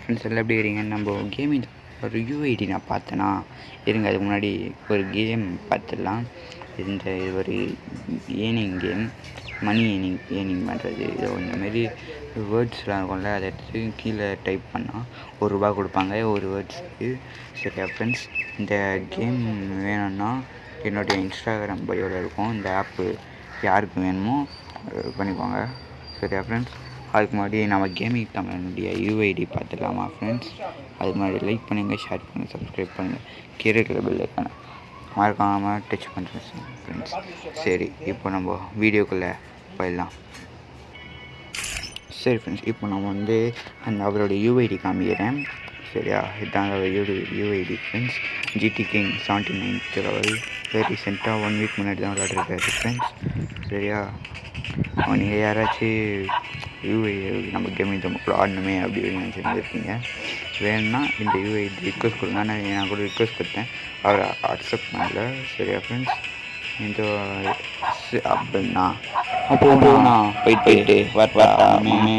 Friends எல்லாம் எப்படி இருக்கீங்க? நம்ம கேமிங் ஒரு யூஐடி நான் பார்த்தேன்னா இருங்க, அதுக்கு முன்னாடி ஒரு கேம் பார்த்துடலாம். இது ஒரு ஏர்னிங் கேம், மணி ஏர்னிங் பண்ணுறது. இதோ இந்தமாரி வேர்ட்ஸ்லாம் இருக்கும்ல, அதை எடுத்து கீழே டைப் பண்ணால் ₹1 கொடுப்பாங்க ஒரு வேர்ட்ஸுக்கு. சரியா ஃப்ரெண்ட்ஸ், இந்த கேம் வேணும்னா என்னுடைய இன்ஸ்டாகிராம் பயோவில் இருக்கும். இந்த ஆப்பு யாருக்கு வேணுமோ பண்ணிக்கோங்க. சரியா ஃப்ரெண்ட்ஸ், அதுக்கு முன்னாடி நம்ம கேமிங் தமிழனுடைய யூஐடி பார்த்துடலாமா ஃப்ரெண்ட்ஸ்? அதுக்கு முன்னாடி லைக் பண்ணுங்கள், ஷேர் பண்ணுங்கள், சப்ஸ்கிரைப் பண்ணுங்கள், கீழே இருக்கிற பெல் ஐக்கானை மறக்காமல் டச் பண்ணுறேன் ஃப்ரெண்ட்ஸ். சரி, இப்போ நம்ம வீடியோக்குள்ளே போயிடலாம். சரி ஃப்ரெண்ட்ஸ், இப்போ நம்ம அவரோட யூஐடி காமிக்கிறேன். சரியா, இதுதான் UID friends. GT king 79th level. ரீசெண்டாக 1 வீக் முன்னாடி தான் விளையாடுறாரு ஃப்ரெண்ட்ஸ். சரியா, நீங்கள் யாராச்சும் நம்ம கேமிங் தமிழ் ஆடணுமே அப்படின்னு நினச்சிருந்துருக்கீங்க. வேணும்னா இந்த யூஐடி ரிக்வெஸ்ட் கொடுங்க. நான் கூட ரிக்வெஸ்ட் கொடுத்தேன், அவர் அக்செப்ட் பண்ணல. சரியா ஃப்ரெண்ட்ஸ், இந்த அப்படின்னா அப்போ நான் போயிட்டு வரட்டாமே.